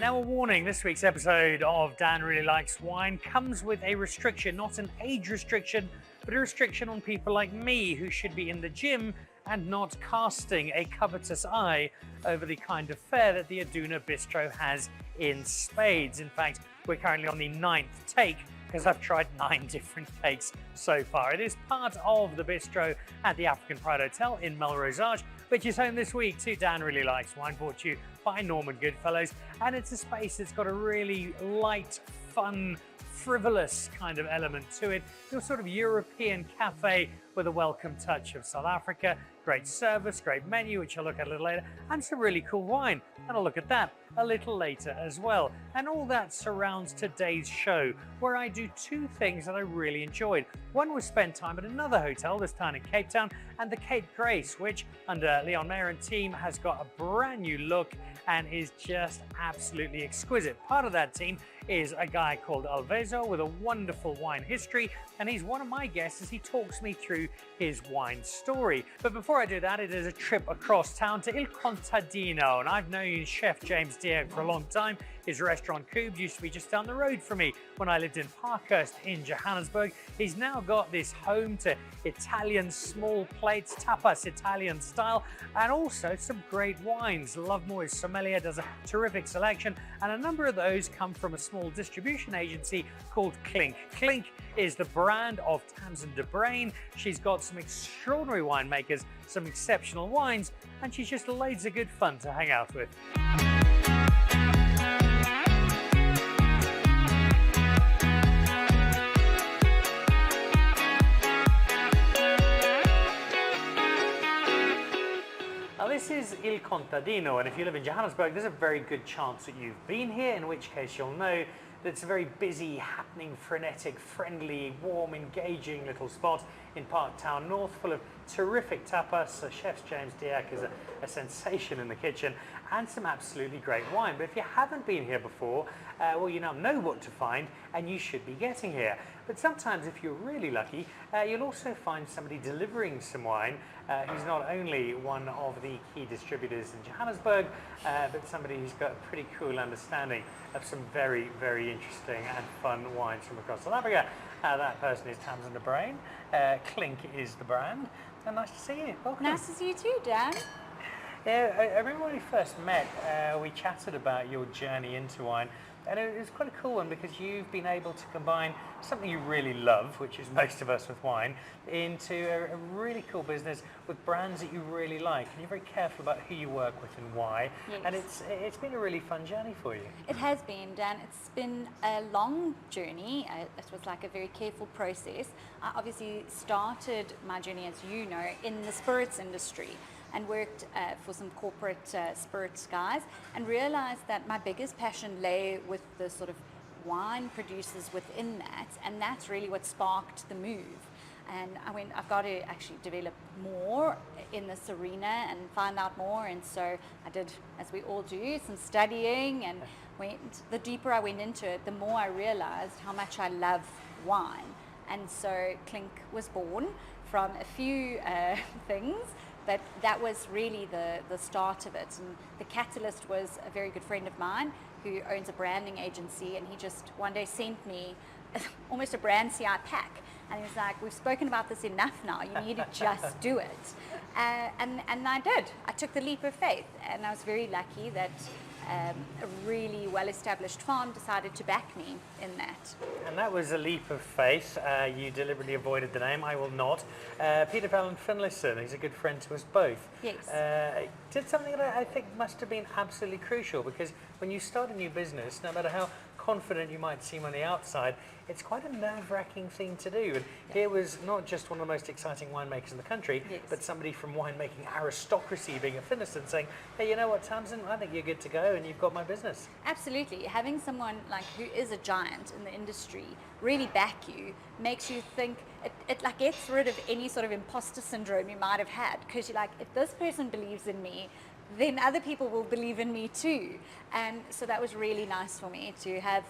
Now, a warning, this week's episode of Dan Really Likes Wine comes with a restriction, not an age restriction, but a restriction on people like me who should be in the gym and not casting a covetous eye over the kind of fare that the Aduna Bistro has in spades. In fact, we're currently on the 9th take because I've tried 9 different takes so far. It is part of the Bistro at the African Pride Hotel in Melrose, which is home this week to Dan Really Likes Wine, brought to you by Norman Goodfellows. And it's a space that's got a really light, fun, frivolous kind of element to it. Your sort of European cafe with a welcome touch of South Africa. Great service, great menu, which I'll look at a little later, and some really cool wine. And I'll look at that a little later as well. And all that surrounds today's show, where I do 2 things that I really enjoyed. One was spend time at another hotel, this time in Cape Town, and the Cape Grace, which under Leon Mayer and team has got a brand new look and is just absolutely exquisite. Part of that team is a guy called Alvezo with a wonderful wine history, and he's one of my guests as he talks me through his wine story. But before I do that, it is a trip across town to Il Contadino, and I've known Chef James Diaz for a long time. His restaurant Cubes used to be just down the road from me when I lived in Parkhurst in Johannesburg. He's now got this home to Italian small plates, tapas Italian style, and also some great wines. Lovemore, his sommelier, does a terrific selection, and a number of those come from a small distribution agency called Clink. Clink is the brand of Tamzin de Bruin. She's got some extraordinary winemakers, some exceptional wines, and she's just loads of good fun to hang out with. Now, this is Il Contadino, and if you live in Johannesburg, there's a very good chance that you've been here, in which case you'll know that it's a very busy, happening, frenetic, friendly, warm, engaging little spot in Parktown North, full of terrific tapas. So Chef James Diaz is a sensation in the kitchen, and some absolutely great wine. But if you haven't been here before, well, you now know what to find, and you should be getting here. But sometimes, if you're really lucky, you'll also find somebody delivering some wine who's not only one of the key distributors in Johannesburg, but somebody who's got a pretty cool understanding of some very, very interesting and fun wines from across South Africa. That person is Tamzin de Bruin. Clink is the brand. And nice to see you. Welcome. Nice to see you too, Dan. Yeah, I remember when we first met, we chatted about your journey into wine, and it was quite a cool one because you've been able to combine something you really love, which is most of us with wine, into a really cool business with brands that you really like, and you're very careful about who you work with and why. Yes. And it's been a really fun journey for you. It has been, Dan. It's been a long journey. It was like a very careful process. I obviously started my journey, as you know, in the spirits industry, and worked for some corporate spirits guys, and realized that my biggest passion lay with the sort of wine producers within that, and that's really what sparked the move. And I went, I've got to actually develop more in this arena and find out more, and so I did, as we all do, some studying, and the deeper I went into it, the more I realized how much I love wine. And so Clink was born from a few things, but that was really the start of it. And the catalyst was a very good friend of mine who owns a branding agency, and he just one day sent me almost a brand CI pack, and he was like, we've spoken about this enough now, you need to just do it. And I did. I took the leap of faith, and I was very lucky that a really well-established farm decided to back me in that. And that was a leap of faith. You deliberately avoided the name. I will not. Peter Fallon Finlayson, he's a good friend to us both. Yes. Did something that I think must have been absolutely crucial, because when you start a new business, no matter how confident you might seem on the outside, it's quite a nerve-wracking thing to do. And here was not just one of the most exciting winemakers in the country, yes, but somebody from winemaking aristocracy being a Finlayson saying, hey, you know what, Tamzin, I think you're good to go and you've got my business. Absolutely. Having someone like who is a giant in the industry really back you makes you think, it like gets rid of any sort of imposter syndrome you might have had, because you're like, if this person believes in me, then other people will believe in me too. And so that was really nice for me to have,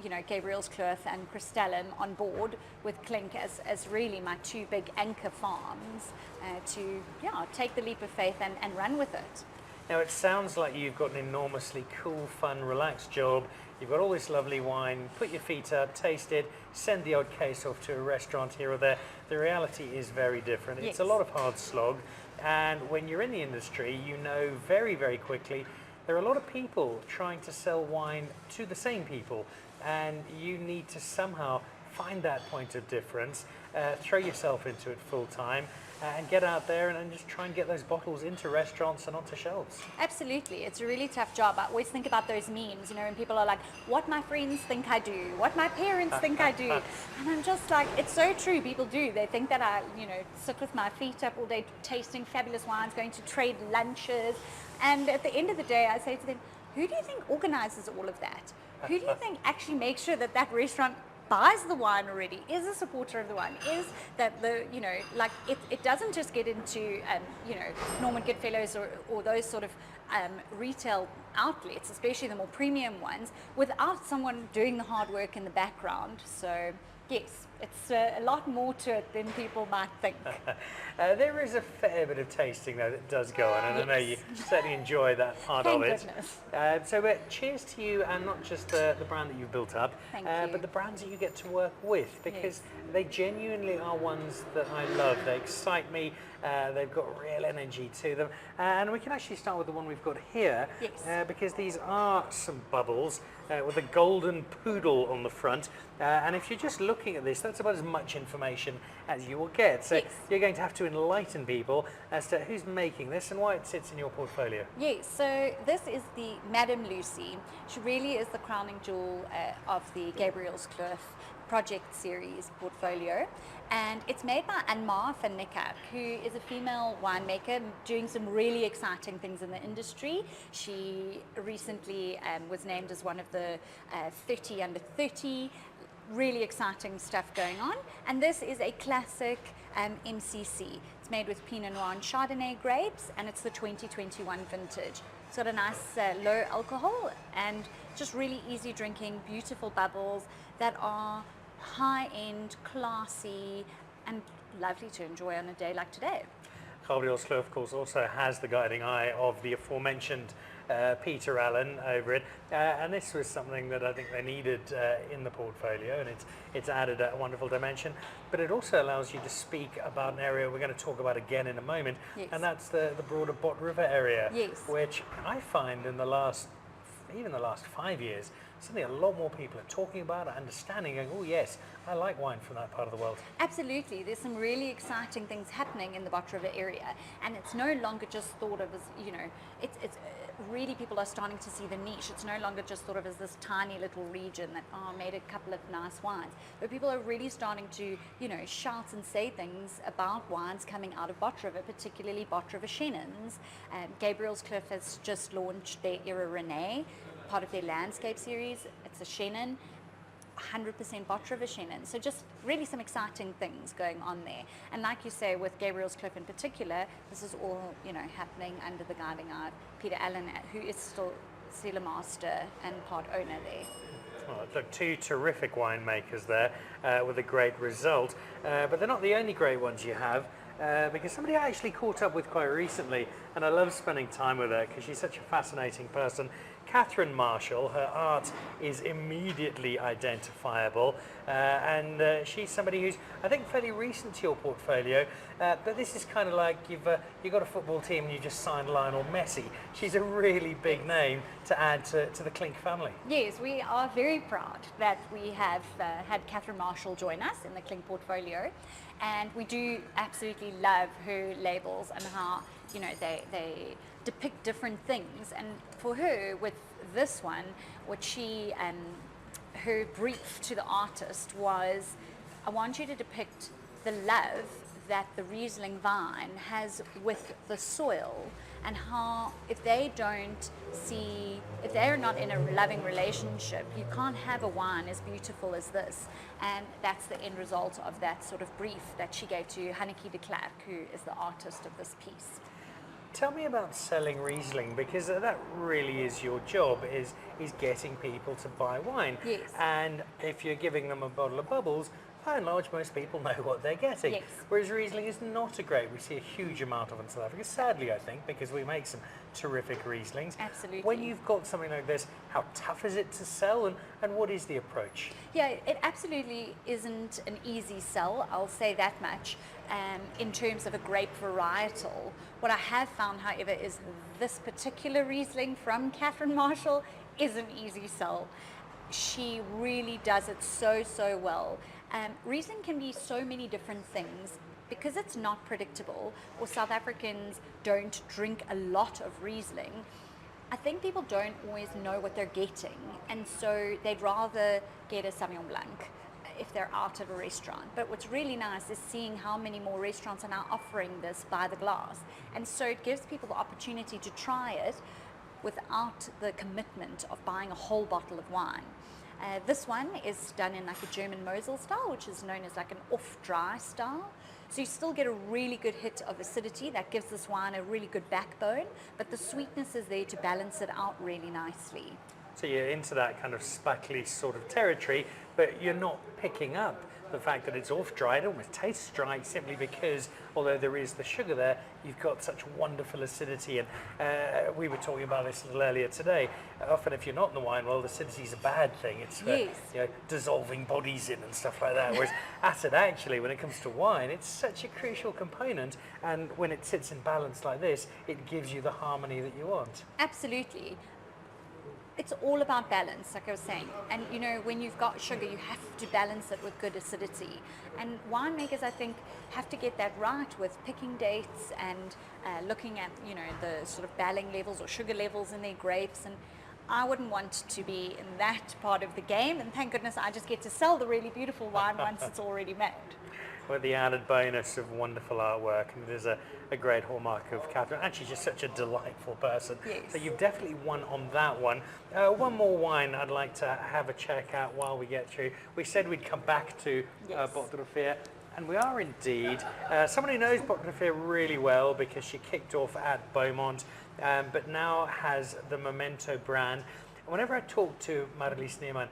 you know, Gabriel's Kloof and Crystallum on board with Clink as really my 2 big anchor farms to take the leap of faith and run with it. Now it sounds like you've got an enormously cool, fun, relaxed job. You've got all this lovely wine, put your feet up, taste it, send the odd case off to a restaurant here or there. The reality is very different. Yes. It's a lot of hard slog, and when you're in the industry, you know very, very quickly there are a lot of people trying to sell wine to the same people, and you need to somehow find that point of difference, throw yourself into it full time, and get out there and just try and get those bottles into restaurants and onto shelves. Absolutely, it's a really tough job. I always think about those memes, you know, when people are like, what my friends think I do, what my parents think I do. And I'm just like, it's so true, people do. They think that I, you know, sit with my feet up all day tasting fabulous wines, going to trade lunches. And at the end of the day, I say to them, who do you think organizes all of that? Who do you think actually makes sure that that restaurant buys the wine already, is a supporter of the wine, is that the, you know, like it doesn't just get into, you know, Norman Goodfellows or those sort of retail outlets, especially the more premium ones, without someone doing the hard work in the background. So yes, it's a lot more to it than people might think. There is a fair bit of tasting though that does go on, and Yes. I know you certainly enjoy that part Thank of it. goodness. So cheers to you, and not just the brand that you've built up, Thank you. but the brands that you get to work with, because they genuinely are ones that I love. They excite me. They've got real energy to them, and we can actually start with the one we've got here, Yes. because these are some bubbles with a golden poodle on the front, and if you're just looking at this, that's about as much information as you will get. So Yes. you're going to have to enlighten people as to who's making this and why it sits in your portfolio. Yes, so this is the Madame Lucy. She really is the crowning jewel of the Gabriel's Kloof project series portfolio, and it's made by Anma van Niekerk, who is a female winemaker doing some really exciting things in the industry. She recently was named as one of the 30 under 30. Really exciting stuff going on, and this is a classic MCC. It's made with Pinot Noir and Chardonnay grapes, and it's the 2021 vintage. It's got a nice low alcohol and just really easy drinking, beautiful bubbles that are high-end, classy, and lovely to enjoy on a day like today. Gabriel's Kloof, of course, also has the guiding eye of the aforementioned Peter Allen over it, and this was something that I think they needed in the portfolio, and it's added a wonderful dimension, but it also allows you to speak about an area we're going to talk about again in a moment. Yes. And that's the broader Bot River area, Yes. which I find in the last 5 years, suddenly a lot more people are talking about it, understanding, going, oh yes, I like wine from that part of the world. Absolutely, there's some really exciting things happening in the Bot River area, and it's no longer just thought of as, you know, it's really, people are starting to see the niche. It's no longer just thought of as this tiny little region that made a couple of nice wines, but people are really starting to, you know, shout and say things about wines coming out of Bot River, particularly Bot River Shannons. Gabriel's Kloof has just launched their Era Renee, part of their landscape series. It's a Shannon, 100% Bot River Shannon. So just really some exciting things going on there. And like you say, with Gabriel's Kloof in particular, this is all, you know, happening under the guiding eye of Peter Allen, who is still cellar master and part owner there. Well, look, two terrific winemakers there with a great result, but they're not the only great ones you have. Because somebody I actually caught up with quite recently, and I love spending time with her because she's such a fascinating person. Catherine Marshall, her art is immediately identifiable, and she's somebody who's, I think, fairly recent to your portfolio, but this is kind of like you've got a football team and you just signed Lionel Messi. She's a really big name to add to the Clink family. Yes, we are very proud that we have had Catherine Marshall join us in the Clink portfolio, and we do absolutely love her labels and how, you know, they depict different things. And for her, with this one, what she, her brief to the artist was, I want you to depict the love that the Riesling vine has with the soil, and how if they're not in a loving relationship, you can't have a wine as beautiful as this. And that's the end result of that sort of brief that she gave to Hanneke de Klerk, who is the artist of this piece. Tell me about selling Riesling, because that really is your job, is getting people to buy wine. Yes. And if you're giving them a bottle of bubbles, by and large, most people know what they're getting. Yes. Whereas Riesling is not a grape we see a huge amount of in South Africa, sadly, I think, because we make some terrific Rieslings. Absolutely. When you've got something like this, how tough is it to sell, and what is the approach? Yeah, it absolutely isn't an easy sell, I'll say that much, in terms of a grape varietal. What I have found, however, is this particular Riesling from Catherine Marshall is an easy sell. She really does it so, so well. Riesling can be so many different things. Because it's not predictable, or South Africans don't drink a lot of Riesling, I think people don't always know what they're getting, and so they'd rather get a Sauvignon Blanc if they're out at a restaurant. But what's really nice is seeing how many more restaurants are now offering this by the glass, and so it gives people the opportunity to try it without the commitment of buying a whole bottle of wine. This one is done in like a German Mosel style, which is known as like an off-dry style. So you still get a really good hit of acidity that gives this wine a really good backbone, but the sweetness is there to balance it out really nicely. So you're into that kind of spackly sort of territory, but you're not picking up the fact that it's off dry. It almost tastes dry simply because, although there is the sugar there, you've got such wonderful acidity. And we were talking about this a little earlier today. Often, if you're not in the wine world, acidity is a bad thing. It's for, Yes. dissolving bodies in and stuff like that. Whereas acid, actually, when it comes to wine, it's such a crucial component. And when it sits in balance like this, it gives you the harmony that you want. Absolutely. It's all about balance, like I was saying. And when you've got sugar, you have to balance it with good acidity. And winemakers, I think, have to get that right with picking dates and looking at, the sort of barley levels or sugar levels in their grapes. And I wouldn't want to be in that part of the game. And thank goodness I just get to sell the really beautiful wine once it's already made. With the added bonus of wonderful artwork, and there's a great hallmark of Catherine. Actually, just such a delightful person. Yes. So you've definitely won on that one. One more wine I'd like to have a check out while we get through. We said we'd come back to Yes. Botte de Fer, and we are indeed. Someone who knows Botte de Fer really well because she kicked off at Beaumont, but now has the Memento brand. Whenever I talk to Marlies Sneeman,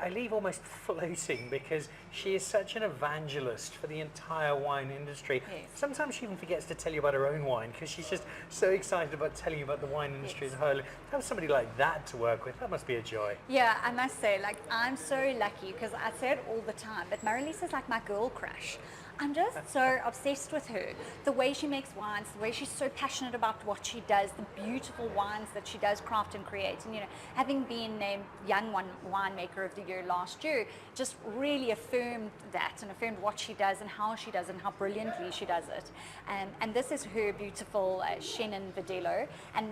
I leave almost floating because she is such an evangelist for the entire wine industry. Yes. Sometimes she even forgets to tell you about her own wine because she's just so excited about telling you about the wine industry Yes. as a whole. To have somebody like that to work with, that must be a joy. Yeah, I must say, I'm so lucky because I say it all the time, but Marlies is like my girl crush. I'm just so obsessed with her. The way she makes wines, the way she's so passionate about what she does, the beautiful wines that she does craft and create. And, having been named Young Winemaker of the Year last year, just really affirmed that and affirmed what she does and how she does it and how brilliantly she does it. And this is her beautiful Chenin Verdelho. And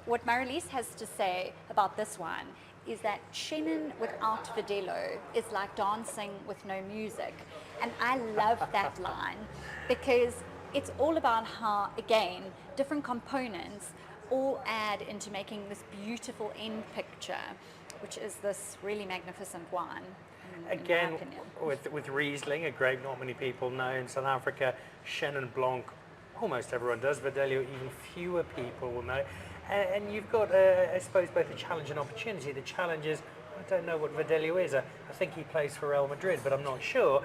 what Marlies has to say about this wine is that Chenin without Verdelho is like dancing with no music. And I love that line because it's all about how, again, different components all add into making this beautiful end picture, which is this really magnificent wine. Again, with Riesling, a grape not many people know in South Africa, Chenin Blanc, almost everyone does. Verdelho, even fewer people will know. And you've got, I suppose, both a challenge and opportunity. The challenge is, I don't know what Verdelho is. I think he plays for Real Madrid, but I'm not sure.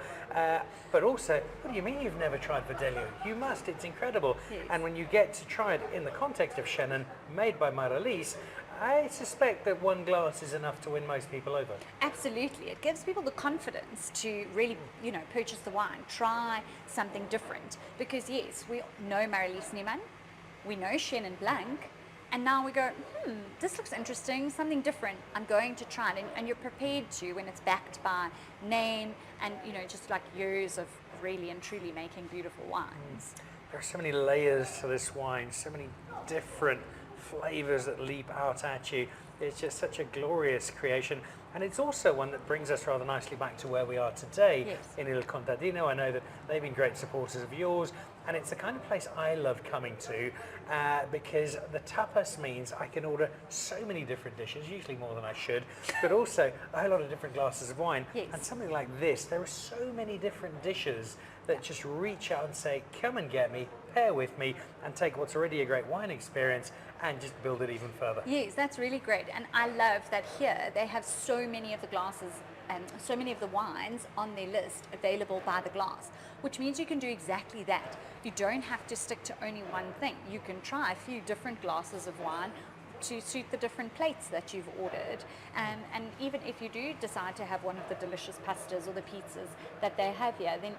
But also, what do you mean you've never tried Verdelho? You must, it's incredible. Yes. And when you get to try it in the context of Chenin, made by Marlies, I suspect that one glass is enough to win most people over. Absolutely. It gives people the confidence to really, purchase the wine, try something different. Because yes, we know Marlies Sneeman, we know Chenin Blanc, and now we go, this looks interesting, something different. I'm going to try it. And you're prepared to when it's backed by name and, just like years of really and truly making beautiful wines. There are so many layers to this wine, so many different flavors that leap out at you. It's just such a glorious creation. And it's also one that brings us rather nicely back to where we are today. Yes. In Il Contadino. I know that they've been great supporters of yours, and it's the kind of place I love coming to because the tapas means I can order so many different dishes, usually more than I should, but also a whole lot of different glasses of wine. Yes. And something like this, there are so many different dishes that just reach out and say, come and get me, pair with me, and take what's already a great wine experience and just build it even further. Yes, that's really great. And I love that here they have so many of the glasses so many of the wines on their list available by the glass, which means you can do exactly that. You don't have to stick to only one thing. You can try a few different glasses of wine to suit the different plates that you've ordered. And even if you do decide to have one of the delicious pastas or the pizzas that they have here, then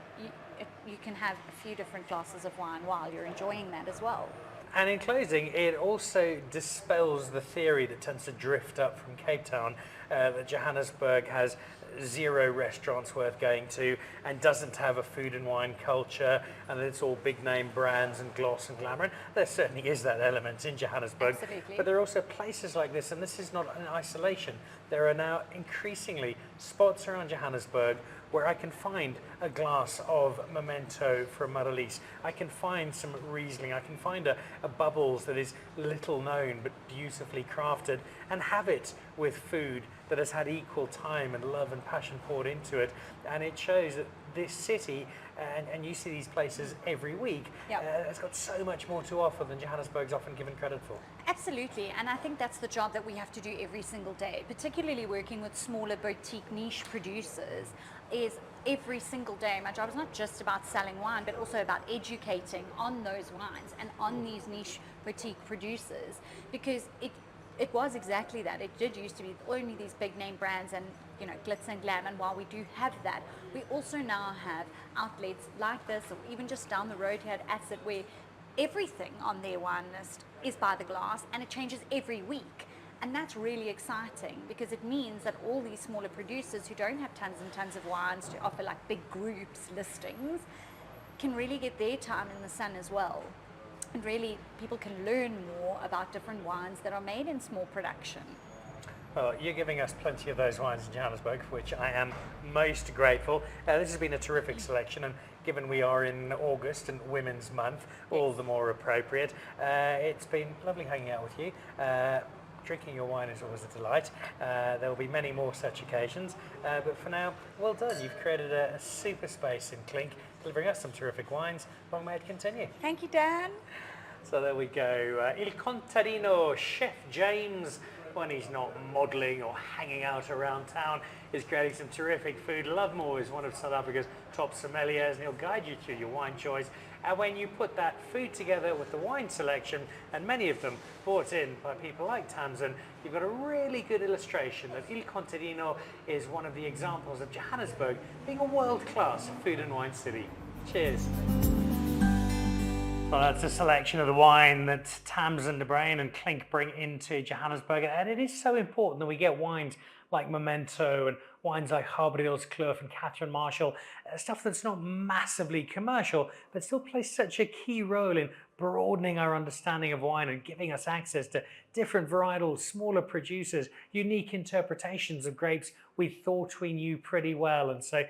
you can have a few different glasses of wine while you're enjoying that as well. And in closing, it also dispels the theory that tends to drift up from Cape Town that Johannesburg has 0 restaurants worth going to and doesn't have a food and wine culture, and it's all big name brands and gloss and glamour. And there certainly is that element in Johannesburg. Absolutely. But there are also places like this, and this is not in isolation. There are now increasingly spots around Johannesburg where I can find a glass of Memento from Marlies. I can find some Riesling. I can find a Bubbles that is little known but beautifully crafted, and have it with food that has had equal time and love and passion poured into it. And it shows that this city, and you see these places every week, has got so much more to offer than Johannesburg's often given credit for. Absolutely, and I think that's the job that we have to do every single day, particularly working with smaller boutique niche producers. Is every single day my job is not just about selling wine, but also about educating on those wines and on these niche boutique producers, because it was exactly that. It did used to be only these big name brands and, you know, glitz and glam, and while we do have that, we also now have outlets like this, or even just down the road here at Asset, where everything on their wine list is by the glass and it changes every week. And that's really exciting, because it means that all these smaller producers who don't have tons and tons of wines to offer, like big groups listings, can really get their time in the sun as well. And really, people can learn more about different wines that are made in small production. Well, you're giving us plenty of those wines in Johannesburg, for which I am most grateful. This has been a terrific selection, and given we are in August and Women's Month, all the more appropriate. It's been lovely hanging out with you. Drinking your wine is always a delight. There will be many more such occasions, but for now, well done. You've created a super space in Clink, delivering us some terrific wines. Long may it continue. Thank you, Dan. So there we go. Il Contadino, Chef James, when he's not modelling or hanging out around town, is creating some terrific food. Lovemore is one of South Africa's top sommeliers, and he'll guide you through your wine choice. And when you put that food together with the wine selection, and many of them brought in by people like Tamzin, you've got a really good illustration that Il Contadino is one of the examples of Johannesburg being a world-class food and wine city. Cheers. Well, that's a selection of the wine that Tamzin de Bruin and Clink bring into Johannesburg, and it is so important that we get wines like Memento and wines like Gabriel's Kloof and Catherine Marshall, stuff that's not massively commercial, but still plays such a key role in broadening our understanding of wine and giving us access to different varietals, smaller producers, unique interpretations of grapes we thought we knew pretty well. And so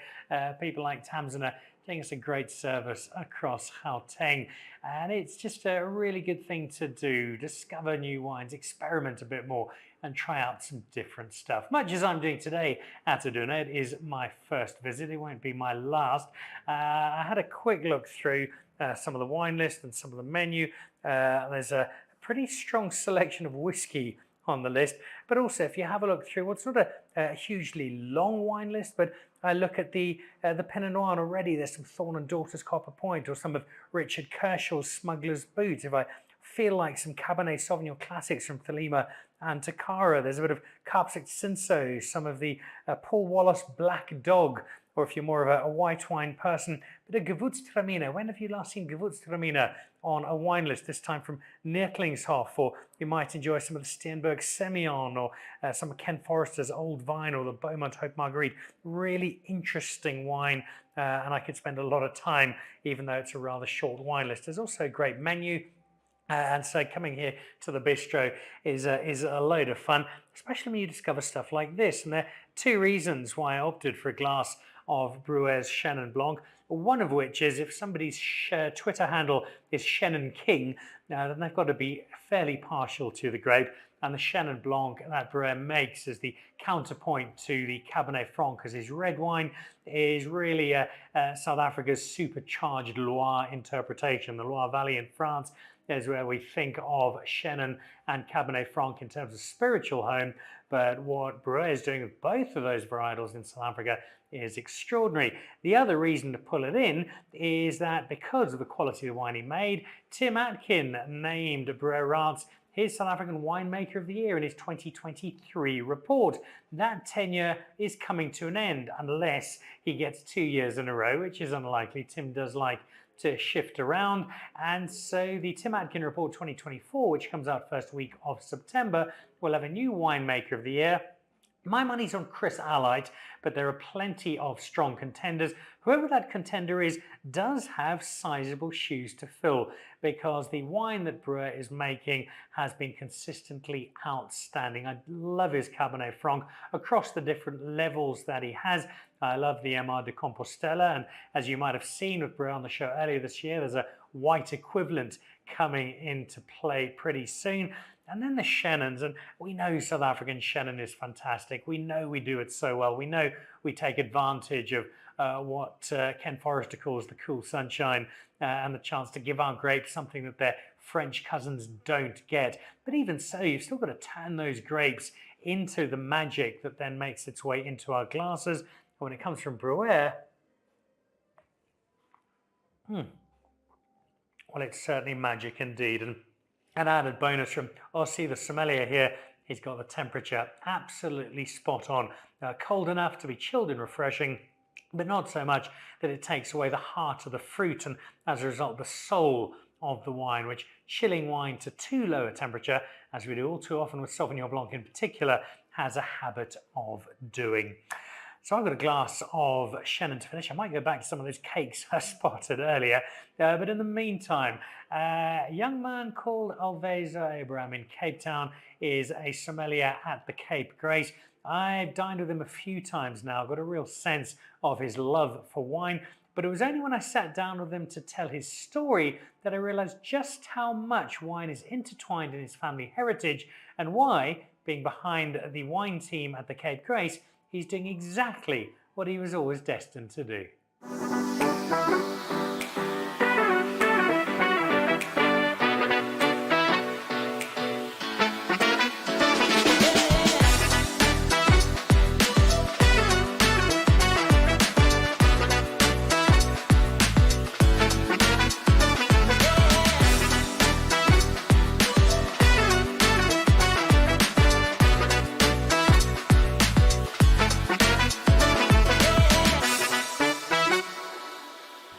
people like Tamzin are doing us a great service across Gauteng. And it's just a really good thing to do. Discover new wines, experiment a bit more, and try out some different stuff. Much as I'm doing today at Aduna, it is my first visit. It won't be my last. I had a quick look through some of the wine list and some of the menu. There's a pretty strong selection of whiskey on the list, but also if you have a look through what's not a hugely long wine list, but I look at the Pinot Noir already. There's some Thorn and Daughters Copper Point, or some of Richard Kershaw's Smuggler's Boot. If I feel like some Cabernet Sauvignon classics from Thelema and Takara, there's a bit of Carpsic Cinsault, some of the Paul Wallace Black Dog, or if you're more of a white wine person, a bit of Gewürztraminer. When have you last seen Gewürztraminer on a wine list? This time from Neertlingshof, or you might enjoy some of the Steenberg Semillon, or some of Ken Forrester's Old Vine, or the Beaumont Haute Marguerite. Really interesting wine, and I could spend a lot of time, even though it's a rather short wine list. There's also a great menu. And so coming here to the bistro is a load of fun, especially when you discover stuff like this. And there are two reasons why I opted for a glass of Bruwer's Chenin Blanc. One of which is if somebody's Twitter handle is Chenin King, then they've got to be fairly partial to the grape. and the Chenin Blanc that Bruwer makes as the counterpoint to the Cabernet Franc, because his red wine is really South Africa's supercharged Loire interpretation. The Loire Valley in France is where we think of Chenin and Cabernet Franc in terms of spiritual home, but what Bruwer is doing with both of those varietals in South Africa is extraordinary. The other reason to pull it in is that because of the quality of the wine he made, Tim Atkin named Bruwer Raats his South African Winemaker of the Year in his 2023 report. That tenure is coming to an end unless he gets 2 years in a row, which is unlikely. Tim does like to shift around, and so the Tim Atkin Report 2024, which comes out first week of September, will have a new Winemaker of the Year. My money's on Chris Allight, but there are plenty of strong contenders. Whoever that contender is does have sizable shoes to fill, because the wine that Bruwer is making has been consistently outstanding. I love his Cabernet Franc across the different levels that he has. I love the MR de Compostela, and as you might have seen with Bruwer on the show earlier this year, there's a white equivalent coming into play pretty soon. And then the Chenins, and we know South African Chenin is fantastic. We know we do it so well. We know we take advantage of what Ken Forrester calls the cool sunshine and the chance to give our grapes something that their French cousins don't get. But even so, you've still got to turn those grapes into the magic that then makes its way into our glasses. And when it comes from Bruwer, well, it's certainly magic indeed. And an added bonus from Ossie, the sommelier here, he's got the temperature absolutely spot on. Cold enough to be chilled and refreshing, but not so much that it takes away the heart of the fruit and as a result the soul of the wine, which chilling wine to too low a temperature, as we do all too often with Sauvignon Blanc in particular, has a habit of doing. So I've got a glass of Chenin to finish. I might go back to some of those cakes I spotted earlier. But in the meantime, a young man called Alvezo Abraham in Cape Town is a sommelier at the Cape Grace. I've dined with him a few times now. I've got a real sense of his love for wine. But it was only when I sat down with him to tell his story that I realized just how much wine is intertwined in his family heritage and why, being behind the wine team at the Cape Grace, he's doing exactly what he was always destined to do.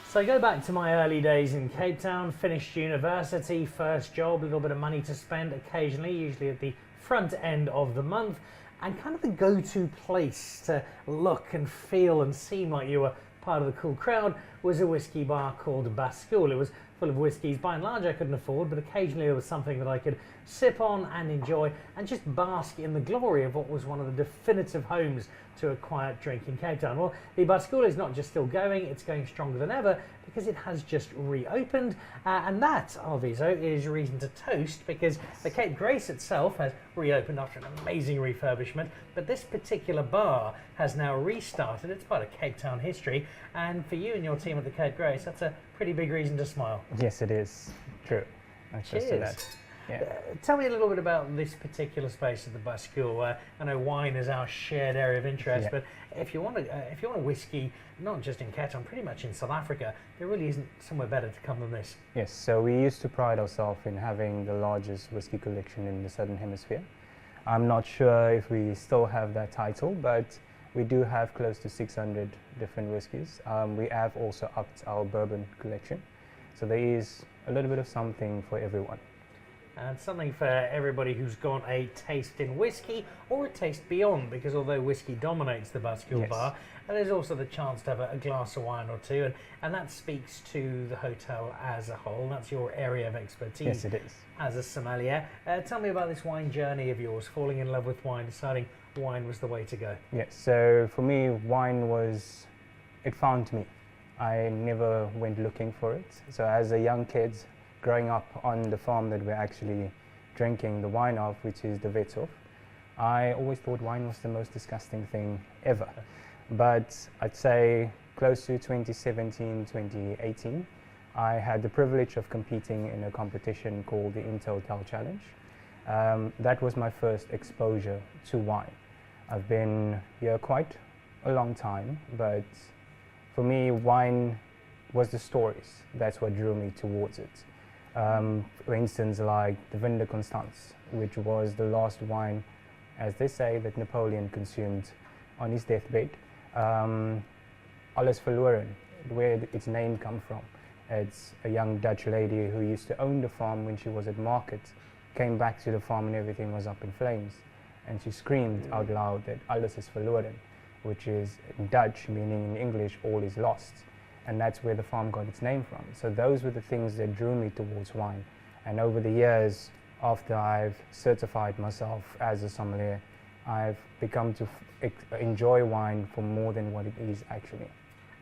So I go back to my early days in Cape Town, finished university, first job, a little bit of money to spend occasionally, usually at the front end of the month, and kind of the go-to place to look and feel and seem like you were part of the cool crowd was a whiskey bar called Bascule. It was full of whiskies, by and large I couldn't afford, but occasionally there was something that I could sip on and enjoy and just bask in the glory of what was one of the definitive homes to a quiet drink in Cape Town. Well, the Bascule is not just still going, it's going stronger than ever because it has just reopened, and that, Alvezo, is reason to toast because the Cape Grace itself has reopened after an amazing refurbishment, but this particular bar has now restarted. It's part of Cape Town history, and for you and your team at the Cape Grace, that's a pretty big reason to smile. Yes, it is. True. Cheers. Yeah. Tell me a little bit about this particular space at the Bascule. I know wine is our shared area of interest, but if you want a whiskey, not just in Cape Town, pretty much in South Africa, there really isn't somewhere better to come than this. Yes, so we used to pride ourselves in having the largest whiskey collection in the Southern Hemisphere. I'm not sure if we still have that title, but we do have close to 600 different whiskies. We have also upped our bourbon collection, so there is a little bit of something for everyone. And something for everybody who's got a taste in whiskey or a taste beyond, because although whiskey dominates the Bascule bar, there's also the chance to have a glass of wine or two, and that speaks to the hotel as a whole. That's your area of expertise. Yes, it is. As a sommelier. Tell me about this wine journey of yours, falling in love with wine, deciding wine was the way to go. Yes, so for me, wine it found me. I never went looking for it. So as a young kid, growing up on the farm that we're actually drinking the wine of, which is the Wetsoff, I always thought wine was the most disgusting thing ever. But I'd say close to 2017, 2018, I had the privilege of competing in a competition called the In Total Challenge. That was my first exposure to wine. I've been here quite a long time, but for me, wine was the stories. That's what drew me towards it. For instance, like the Vin de Constance, which was the last wine, as they say, that Napoleon consumed on his deathbed. Alles verloren, where its name come from. It's a young Dutch lady who used to own the farm when she was at market, came back to the farm and everything was up in flames. And she screamed out loud that alles is verloren, which is in Dutch, meaning in English, all is lost. And that's where the farm got its name from. So those were the things that drew me towards wine. And over the years, after I've certified myself as a sommelier, I've become to enjoy wine for more than what it is actually.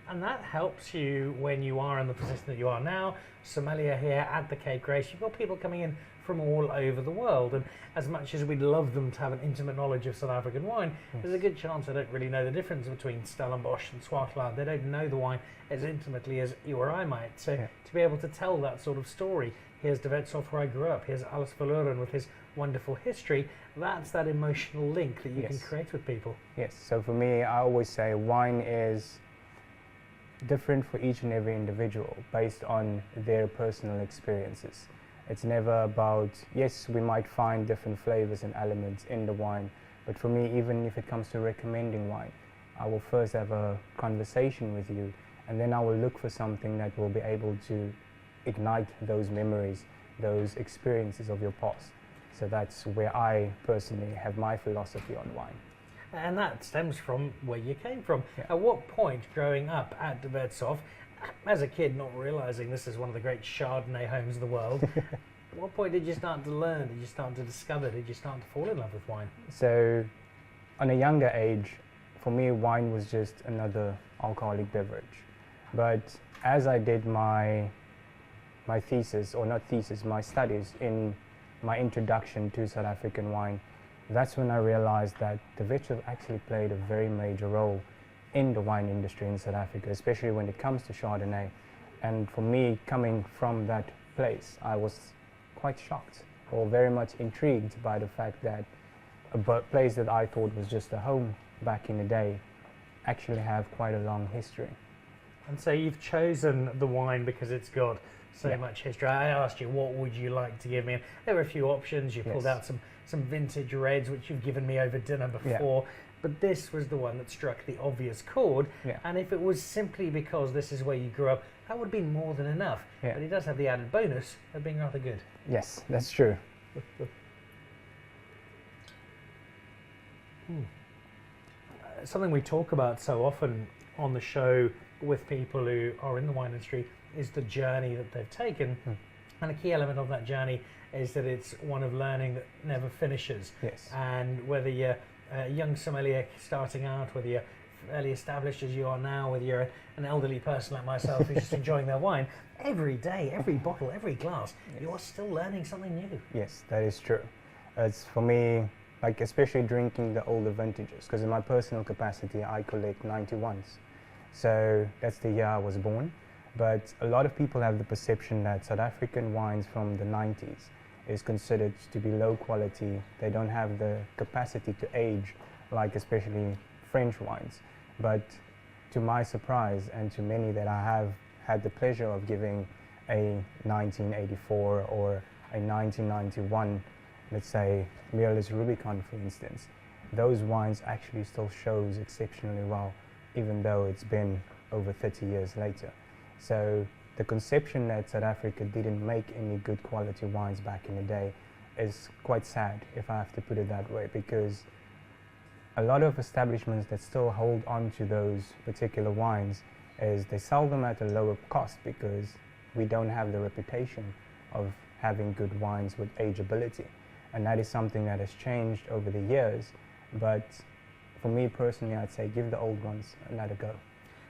And that helps you when you are in the position that you are now, sommelier here at the Cape Grace. You've got people coming in from all over the world, and as much as we'd love them to have an intimate knowledge of South African wine, there's a good chance they don't really know the difference between Stellenbosch and Swartland. They don't know the wine as intimately as you or I might. So to be able to tell that sort of story, here's de Wetsoff where I grew up, here's Alles verloren with his wonderful history, that's that emotional link that you can create with people. Yes, so for me, I always say wine is different for each and every individual based on their personal experiences. It's never about, yes, we might find different flavors and elements in the wine, but for me, even if it comes to recommending wine, I will first have a conversation with you, and then I will look for something that will be able to ignite those memories, those experiences of your past. So that's where I personally have my philosophy on wine. And that stems from where you came from. Yeah. At what point growing up at de Wetsoff, as a kid not realising this is one of the great Chardonnay homes of the world, at what point did you start to learn, did you start to discover, did you start to fall in love with wine? So on a younger age, for me wine was just another alcoholic beverage. But as I did my thesis, or not thesis, my studies in my introduction to South African wine, that's when I realized that de Wetsoff actually played a very major role in the wine industry in South Africa, especially when it comes to Chardonnay. And for me, coming from that place, I was quite shocked or very much intrigued by the fact that a place that I thought was just a home back in the day actually have quite a long history. And so you've chosen the wine because it's got so much history. I asked you, what would you like to give me? And there were a few options. You pulled out some vintage reds, which you've given me over dinner before. But this was the one that struck the obvious chord. And if it was simply because this is where you grew up, that would be more than enough. But it does have the added bonus of being rather good. Yes, that's true. Something we talk about so often on the show with people who are in the wine industry is the journey that they've taken. And a key element of that journey is that it's one of learning that never finishes. And whether you're a young sommelier starting out, whether you're fairly established as you are now, whether you're an elderly person like myself who's just enjoying their wine, every day, every bottle, every glass, you are still learning something new. Yes, that is true. It's for me, like especially drinking the older vintages, because in my personal capacity, I collect 91s. So that's the year I was born. But a lot of people have the perception that South African wines from the 90s is considered to be low quality. They don't have the capacity to age like especially French wines. But to my surprise, and to many that I have had the pleasure of giving a 1984 or a 1991, let's say Melrose Rubicon for instance, those wines actually still shows exceptionally well, even though it's been over 30 years later. So the conception that South Africa didn't make any good quality wines back in the day is quite sad, if I have to put it that way, because a lot of establishments that still hold on to those particular wines is they sell them at a lower cost because we don't have the reputation of having good wines with ageability. And that is something that has changed over the years, but for me personally, I'd say give the old ones another go.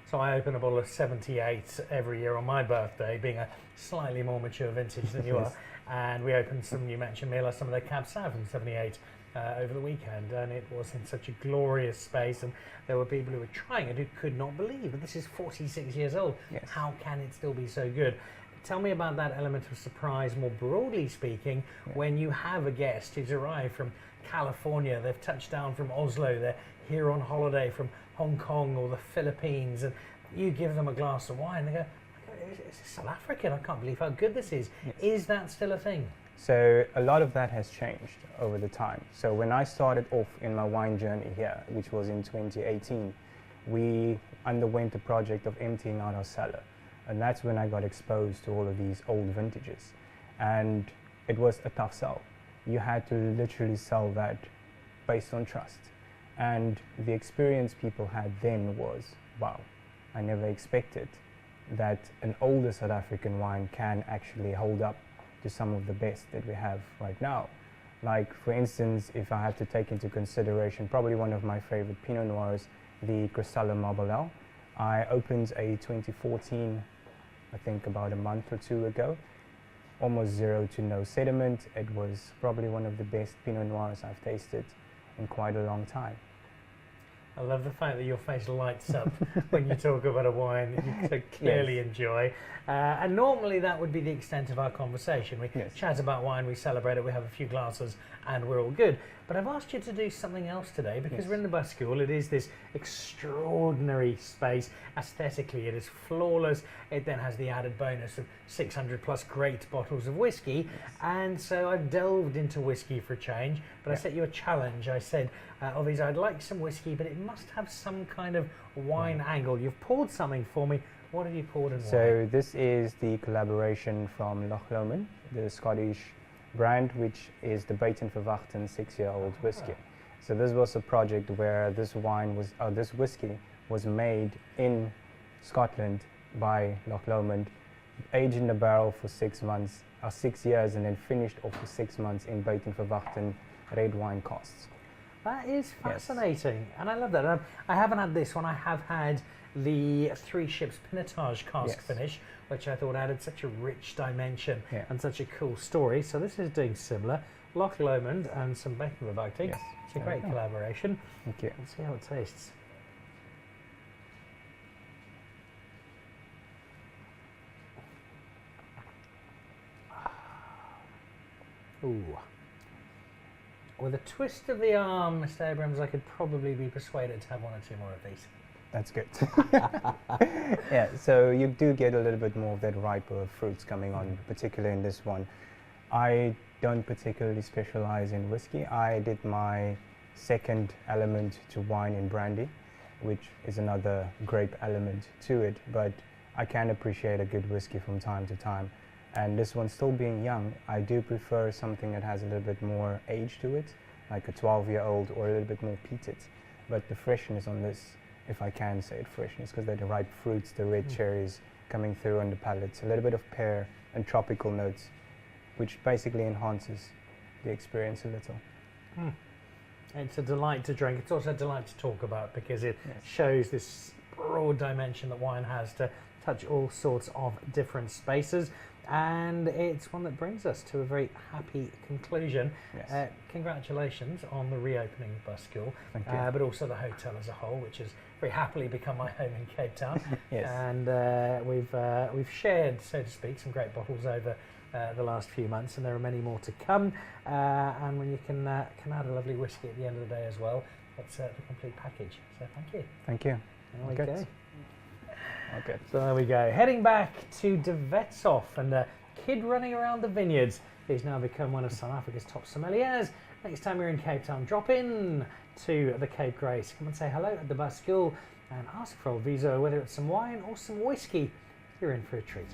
So I open a bottle of 78 every year on my birthday, being a slightly more mature vintage than you are. And we opened some, you mentioned Mila, some of their Cab Sav from 78 over the weekend, and it was in such a glorious space, and there were people who were trying it who could not believe that this is 46 years old. Yes. How can it still be so good? Tell me about that element of surprise, more broadly speaking, when you have a guest who's arrived from California, they've touched down from Oslo, they're here on holiday from Hong Kong or the Philippines, and you give them a glass of wine, they go, "Is this South African? I can't believe how good this is." Yes. Is that still a thing? So a lot of that has changed over the time. So when I started off in my wine journey here, which was in 2018, we underwent the project of emptying out our cellar. And that's when I got exposed to all of these old vintages. And it was a tough sell. You had to literally sell that based on trust. And the experience people had then was, wow, I never expected that an older South African wine can actually hold up to some of the best that we have right now. Like, for instance, if I have to take into consideration probably one of my favorite Pinot Noirs, the Cristallo Marbellel. I opened a 2014, I think about a month or two ago, almost zero to no sediment. It was probably one of the best Pinot Noirs I've tasted in quite a long time. I love the fact that your face lights up when you talk about a wine that you so clearly enjoy. And normally that would be the extent of our conversation. We chat about wine, we celebrate it, we have a few glasses, and we're all good. But I've asked you to do something else today because we're in the Bascule. It is this extraordinary space. Aesthetically, it is flawless. It then has the added bonus of 600 plus great bottles of whiskey. And so I've delved into whiskey for a change, but I set you a challenge. I said, obviously I'd like some whiskey, but it must have some kind of wine angle. You've poured something for me. What have you poured and why? So this is the collaboration from Loch Lomond, the Scottish brand, which is the Baton Verwachten 6-year-old whiskey. So this was a project where this whiskey was made in Scotland by Loch Lomond, aged in the barrel for 6 months, 6 years, and then finished off for 6 months in Baton Verwachten red wine casks. That is fascinating, and I love that. I haven't had this one. I have had the Three Ships Pinotage cask finish, which I thought added such a rich dimension and such a cool story. So this is doing similar. Loch Lomond and some Baton Verwachten. Yes. It's a great collaboration. Thank you. Let's see how it tastes. Ooh. With a twist of the arm, Mr. Abrams, I could probably be persuaded to have one or two more of these. That's good. Yeah, so you do get a little bit more of that riper fruits coming on, particularly in this one. I don't particularly specialize in whiskey. I did my second element to wine in brandy, which is another grape element to it, but I can appreciate a good whiskey from time to time. And this one, still being young, I do prefer something that has a little bit more age to it, like a 12-year-old or a little bit more peated. But the freshness on this, if I can say it freshness, because they're the ripe fruits, the red cherries coming through on the palate, a little bit of pear and tropical notes, which basically enhances the experience a little. It's a delight to drink. It's also a delight to talk about because it shows this broad dimension that wine has to touch all sorts of different spaces. And it's one that brings us to a very happy conclusion. Yes. Congratulations on the reopening of Bascule, but also the hotel as a whole, which has very happily become my home in Cape Town. Yes. And we've shared, so to speak, some great bottles over the last few months, and there are many more to come. And when you can add a lovely whiskey at the end of the day as well, that's the complete package. So thank you. Thank you. There we go. Okay. So there we go. Heading back to De Wetsoff, and a kid running around the vineyards. He's now become one of South Africa's top sommeliers. Next time you're in Cape Town, drop in to the Cape Grace. Come and say hello at the Bascule and ask for Alvezo, whether it's some wine or some whiskey. You're in for a treat.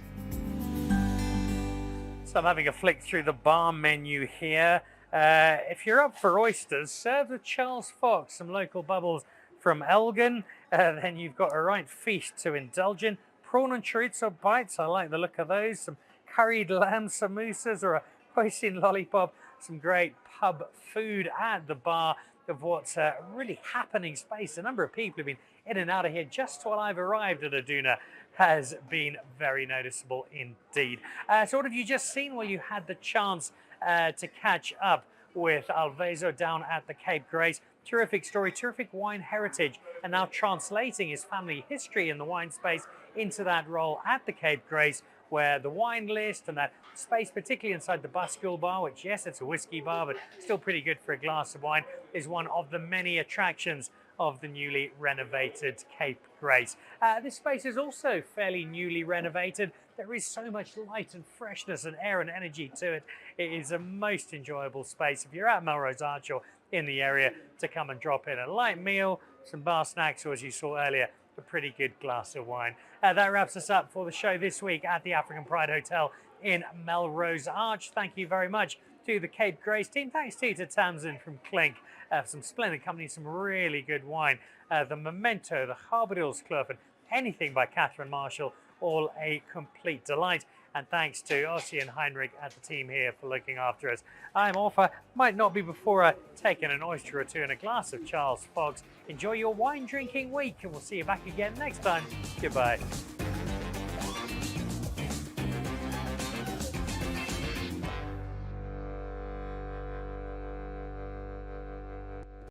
So I'm having a flick through the bar menu here. If you're up for oysters, serve the Charles Fox, some local bubbles from Elgin. Then you've got a right feast to indulge in. Prawn and chorizo bites, I like the look of those. Some curried lamb samosas or a hoisin lollipop. Some great pub food at the bar. of what's a really happening space. The number of people who've been in and out of here just while I've arrived at Aduna has been very noticeable indeed. So what have you just seen? Well, you had the chance to catch up with Alvezo down at the Cape Grace. Terrific story, terrific wine heritage, and now translating his family history in the wine space into that role at the Cape Grace, where the wine list and that space, particularly inside the Bascule bar, which, yes, it's a whiskey bar, but still pretty good for a glass of wine, is one of the many attractions of the newly renovated Cape Grace. This space is also fairly newly renovated. There is so much light and freshness and air and energy to it. It is a most enjoyable space if you're at Melrose Arch or in the area to come and drop in a light meal, some bar snacks, or as you saw earlier, a pretty good glass of wine. That wraps us up for the show this week at the African Pride Hotel in Melrose Arch. Thank you very much to the Cape Grace team. Thanks to Tamzin from Clink, some splendid company, some really good wine. The Memento, the Harbordils Club, and anything by Catherine Marshall, all a complete delight. And thanks to Ossie and Heinrich at the team here for looking after us. I'm off. Might not be before taking an oyster or two and a glass of Charles Fox. Enjoy your wine drinking week, and we'll see you back again next time. Goodbye.